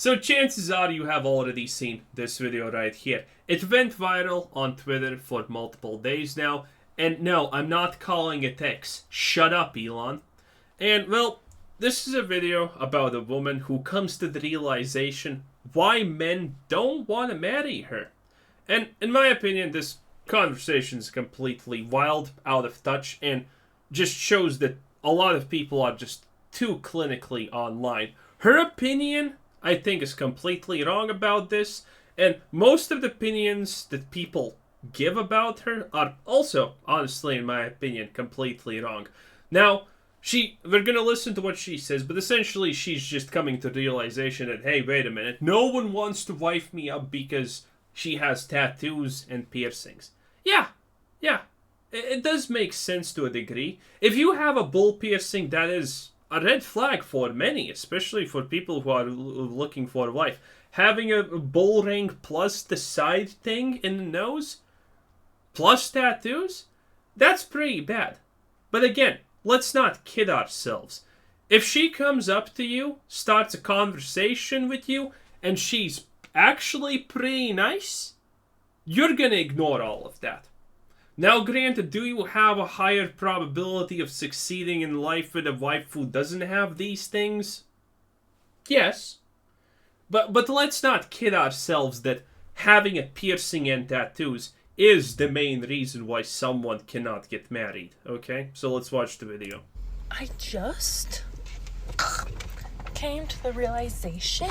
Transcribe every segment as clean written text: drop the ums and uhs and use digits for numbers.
So chances are you have already seen this video right here. It went viral on Twitter for multiple days now. And no, I'm not calling it X. Shut up, Elon. And well, this is a video about a woman who comes to the realization why men don't want to marry her. And in my opinion, this conversation is completely wild, out of touch, and just shows that a lot of people are just too clinically online. Her opinion, I think, is completely wrong about this, and most of the opinions that people give about her are also, honestly, in my opinion, completely wrong. Now, we're gonna listen to what she says, but essentially she's just coming to the realization that, hey, wait a minute, no one wants to wife me up because she has tattoos and piercings. Yeah, it does make sense to a degree. If you have a bull piercing, that is a red flag for many, especially for people who are looking for a wife. Having a bull ring plus the side thing in the nose, plus tattoos, that's pretty bad. But again, let's not kid ourselves. If she comes up to you, starts a conversation with you, and she's actually pretty nice, you're gonna ignore all of that. Now, granted, do you have a higher probability of succeeding in life with a wife who doesn't have these things? Yes. But let's not kid ourselves that having a piercing and tattoos is the main reason why someone cannot get married, okay? So let's watch the video. I just came to the realization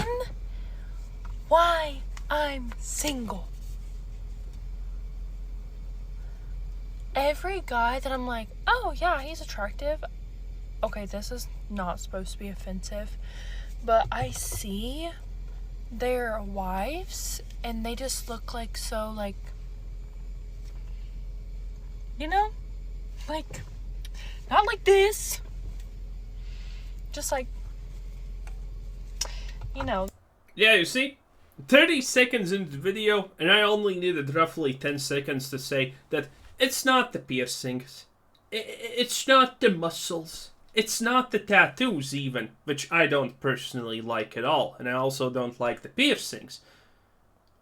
why I'm single. Every guy that I'm like, oh yeah, he's attractive. Okay, this is not supposed to be offensive, but I see their wives and they just look like so, like, you know, like, not like this, just like, you know. Yeah, you see? 30 seconds into the video, and I only needed roughly 10 seconds to say that it's not the piercings, it's not the muscles, it's not the tattoos even, which I don't personally like at all, and I also don't like the piercings.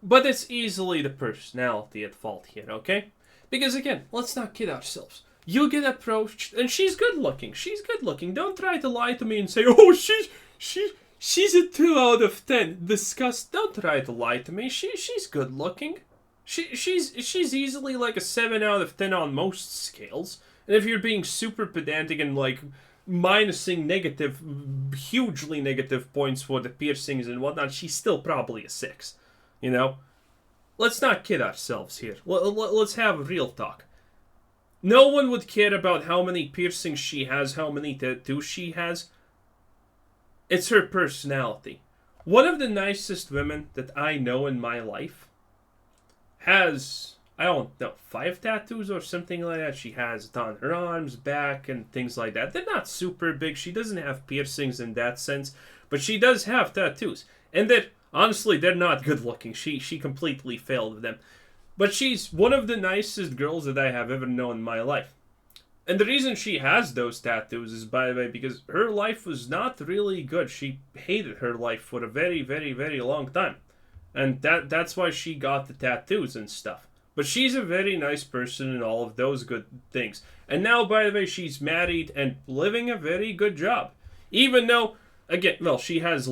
But it's easily the personality at fault here, okay? Because again, let's not kid ourselves. You get approached, and she's good looking. Don't try to lie to me and say, oh, she's a 2 out of 10. Disgust. Don't try to lie to me. She's good looking. She's easily like a 7 out of 10 on most scales. And if you're being super pedantic and like minusing hugely negative points for the piercings and whatnot, she's still probably a 6. You know? Let's not kid ourselves here. Let's have a real talk. No one would care about how many piercings she has, how many tattoos she has. It's her personality. One of the nicest women that I know in my life has, I don't know, 5 tattoos or something like that. She has it on her arms, back, and things like that. They're not super big. She doesn't have piercings in that sense, but she does have tattoos. And honestly, they're not good looking. She completely failed with them. But she's one of the nicest girls that I have ever known in my life. And the reason she has those tattoos is, by the way, because her life was not really good. She hated her life for a very, very, very long time. And that's why she got the tattoos and stuff. But she's a very nice person and all of those good things. And now, by the way, she's married and living a very good job. Even though, again, well, she has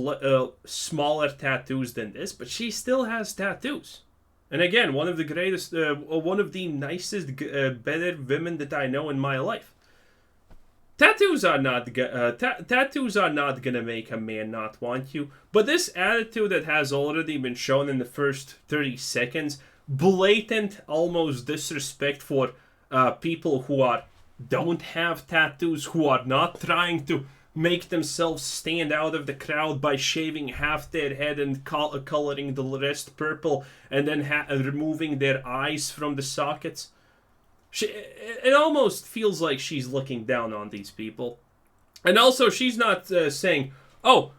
smaller tattoos than this, but she still has tattoos. And again, one of the nicest, better women that I know in my life. Tattoos are not gonna make a man not want you, but this attitude that has already been shown in the first 30 seconds, blatant, almost disrespect for people who don't have tattoos, who are not trying to make themselves stand out of the crowd by shaving half their head and coloring the rest purple, and then removing their eyes from the sockets. It almost feels like she's looking down on these people. And also, she's not saying, oh,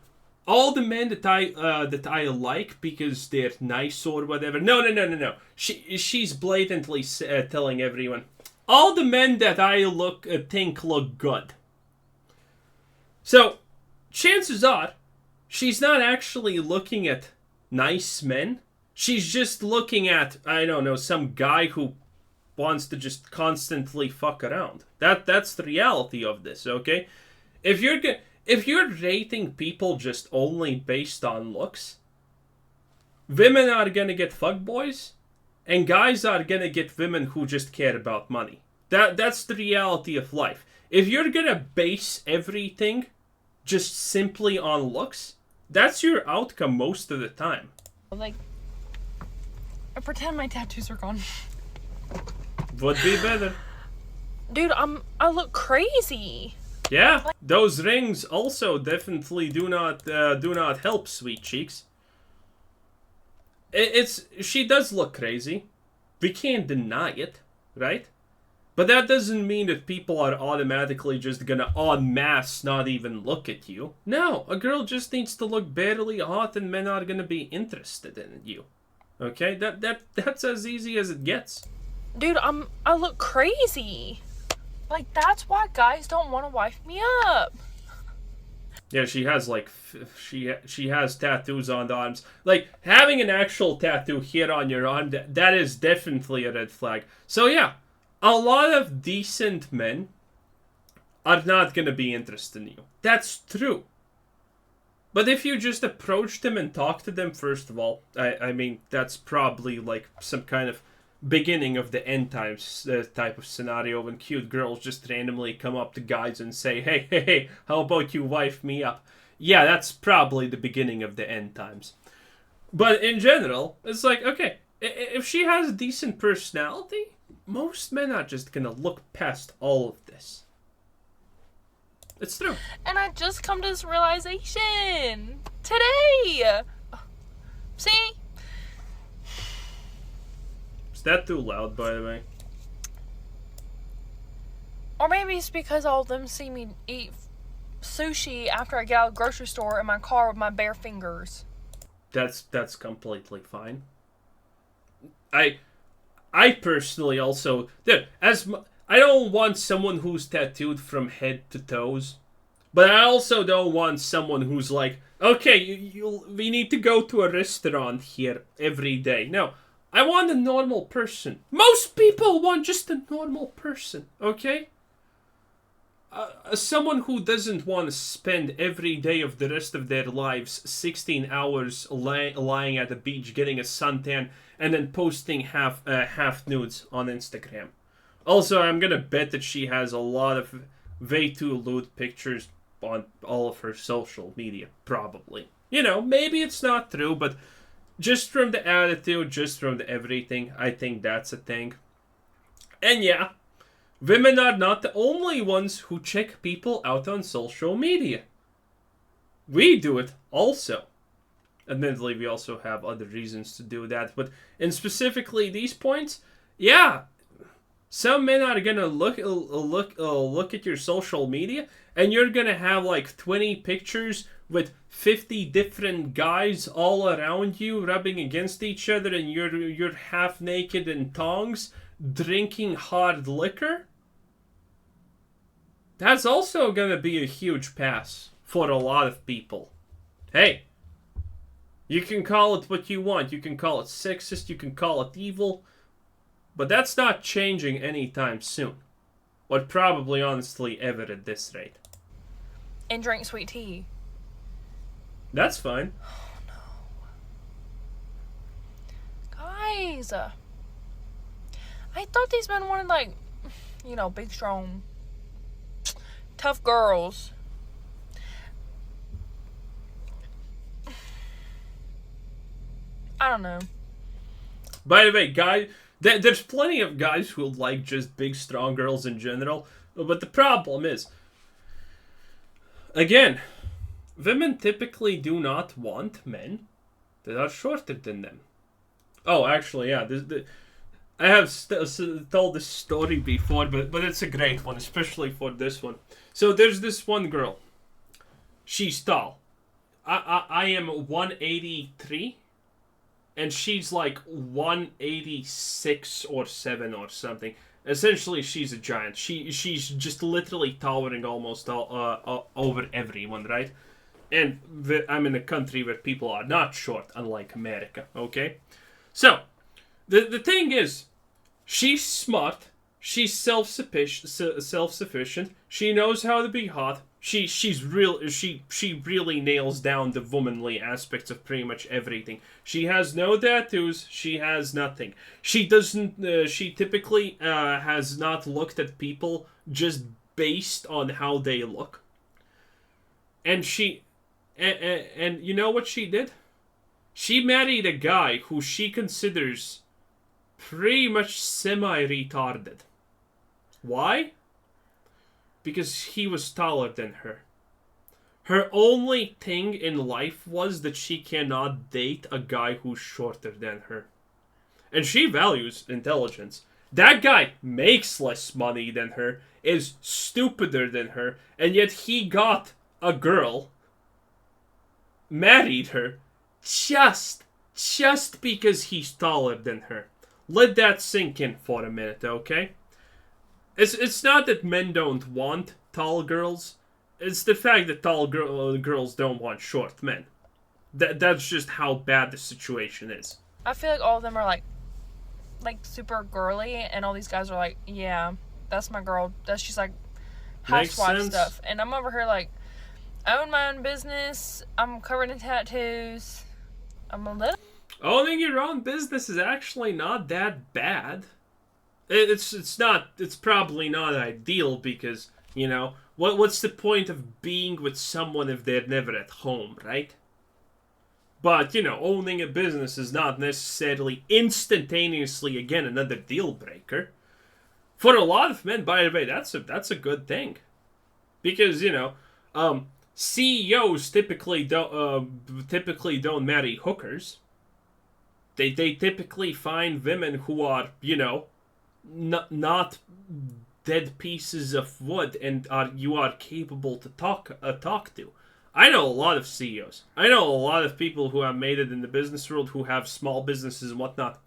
all the men that I like because they're nice or whatever. No. She's blatantly telling everyone, all the men that I think look good. So, chances are, she's not actually looking at nice men. She's just looking at, I don't know, some guy who wants to just constantly fuck around. That's the reality of this, okay? If you're rating people just only based on looks, women are gonna get fuckboys, and guys are gonna get women who just care about money. That's the reality of life. If you're gonna base everything just simply on looks, that's your outcome most of the time. Like, I pretend my tattoos are gone. Would be better. Dude, I look crazy. Yeah, those rings also definitely do not help, sweet cheeks. She does look crazy. We can't deny it, right? But that doesn't mean that people are automatically just gonna en masse not even look at you. No, a girl just needs to look barely hot and men are gonna be interested in you. Okay? That's as easy as it gets. Dude, I look crazy. Like, that's why guys don't want to wife me up. Yeah, she has like she has tattoos on the arms. Like having an actual tattoo here on your arm, that is definitely a red flag. So yeah, a lot of decent men are not gonna be interested in you. That's true. But if you just approach them and talk to them, first of all, I mean, that's probably like some kind of beginning of the end times type of scenario when cute girls just randomly come up to guys and say, hey, how about you wife me up? Yeah, that's probably the beginning of the end times. But in general, it's like, okay, if she has a decent personality, most men are just gonna look past all of this. It's true. And I just come to this realization today. See? Is that too loud, by the way? Or maybe it's because all of them see me eat sushi after I get out of the grocery store in my car with my bare fingers. That's completely fine. I personally also, dude, I don't want someone who's tattooed from head to toes, but I also don't want someone who's like, okay, we need to go to a restaurant here every day. No, I want a normal person. Most people want just a normal person, okay? Someone who doesn't want to spend every day of the rest of their lives 16 hours lying at the beach getting a suntan and then posting half nudes on Instagram. Also, I'm gonna bet that she has a lot of way too lewd pictures on all of her social media, probably. You know, maybe it's not true, but just from the attitude, just from the everything, I think that's a thing. And yeah, women are not the only ones who check people out on social media. We do it also. Admittedly, we also have other reasons to do that, but in specifically these points, yeah, some men are gonna look at your social media, and you're gonna have like 20 pictures with 50 different guys all around you rubbing against each other, and you're half naked in tongs drinking hard liquor. That's also gonna be a huge pass for a lot of people. Hey, you can call it what you want. You can call it sexist, you can call it evil, but that's not changing anytime soon. Or probably honestly ever at this rate. And drink sweet tea. That's fine. Oh no. Guys, I thought these men wanted, like, you know, big, strong, tough girls. I don't know. By the way, guys, there's plenty of guys who like just big, strong girls in general. But the problem is, again, women typically do not want men that are shorter than them. Oh, actually, yeah. I have told this story before, but it's a great one, especially for this one. So there's this one girl. She's tall. I am 183. And she's like 186 or 7 or something. Essentially, she's a giant. She's just literally towering almost over everyone, right? And I'm in a country where people are not short, unlike America, okay? So, the thing is, she's smart, she's self-sufficient, she knows how to be hot, she really nails down the womanly aspects of pretty much everything. She has no tattoos, she has nothing. She doesn't, she typically has not looked at people just based on how they look. And and you know what she did? She married a guy who she considers pretty much semi-retarded. Why? Because he was taller than her. Her only thing in life was that she cannot date a guy who's shorter than her. And she values intelligence. That guy makes less money than her, is stupider than her, and yet he got a girl, married her, just because he's taller than her. Let that sink in for a minute, okay? It's not that men don't want tall girls. It's the fact that tall girls don't want short men. That's just how bad the situation is. I feel like all of them are like super girly, and all these guys are like, yeah, that's my girl. That's just like housewife stuff. And I'm over here like, I own my own business. I'm covered in tattoos. I'm a little. Owning your own business is actually not that bad. It's probably not ideal because, you know, what's the point of being with someone if they're never at home, right? But, you know, owning a business is not necessarily instantaneously, again, another deal breaker. For a lot of men, by the way, that's a good thing. Because, you know, CEOs typically don't marry hookers. They typically find women who are, you know, not dead pieces of wood and you are capable to talk to. I know a lot of CEOs. I know a lot of people who have made it in the business world who have small businesses and whatnot.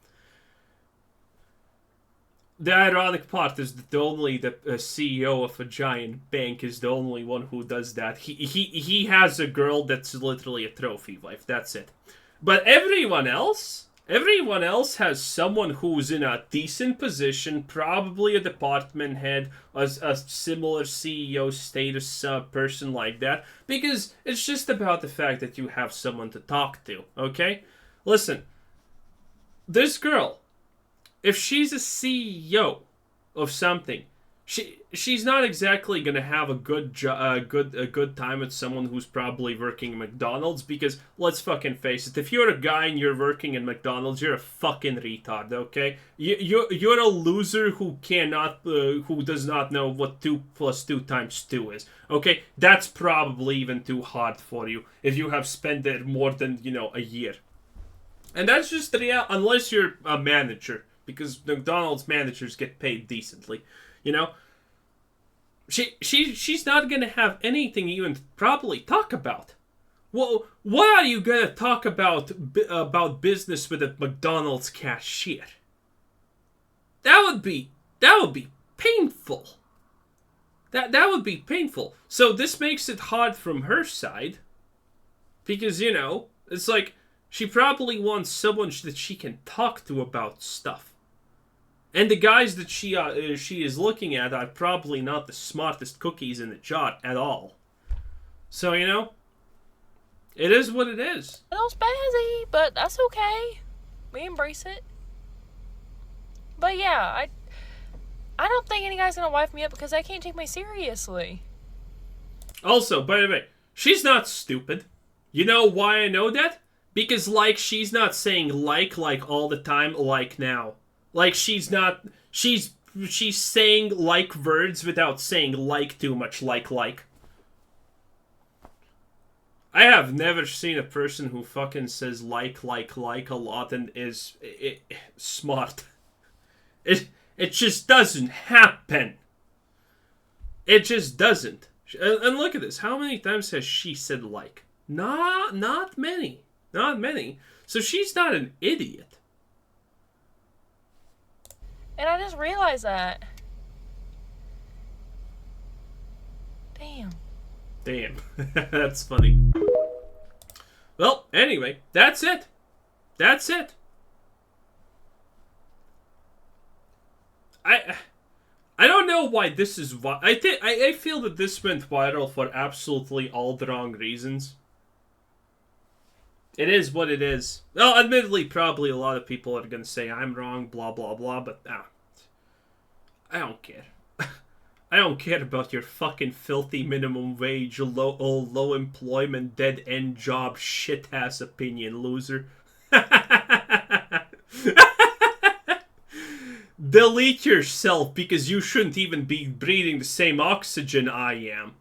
The ironic part is that only the CEO of a giant bank is the only one who does that. He has a girl that's literally a trophy wife. That's it. But everyone else has someone who's in a decent position, probably a department head, a similar CEO status person like that, because it's just about the fact that you have someone to talk to, okay? Listen, this girl, if she's a CEO of something, she's not exactly gonna have a good time with someone who's probably working at McDonald's, because let's fucking face it, if you're a guy and you're working at McDonald's, you're a fucking retard, okay? You're a loser who does not know what 2 + 2 × 2 is, okay? That's probably even too hard for you if you have spent there more than, you know, a year. And that's just the reality, unless you're a manager, because McDonald's managers get paid decently, you know? She's not gonna have anything even to probably talk about. Well, what are you gonna talk about business with a McDonald's cashier? That would be painful. That would be painful. So this makes it hard from her side, because, you know, it's like she probably wants someone that she can talk to about stuff. And the guys that she is looking at are probably not the smartest cookies in the jar at all. So, you know, it is what it is. A little spazzy, but that's okay. We embrace it. But yeah, I don't think any guy's gonna wife me up because I can't take me seriously. Also, by the way, she's not stupid. You know why I know that? Because, like, she's not saying like all the time, like now. Like, she's saying like words without saying like too much, like. I have never seen a person who fucking says like a lot and is smart. It just doesn't happen. It just doesn't. And look at this. How many times has she said like? Not many. Not many. So she's not an idiot. And I just realized that. Damn. Damn. That's funny. Well, anyway, that's it. That's it. I don't know why this is. I feel that this went viral for absolutely all the wrong reasons. It is what it is. Well, admittedly, probably a lot of people are gonna say I'm wrong, blah blah blah. But I don't care. I don't care about your fucking filthy minimum wage, low employment, dead end job, shit ass opinion, loser. Delete yourself, because you shouldn't even be breathing the same oxygen I am.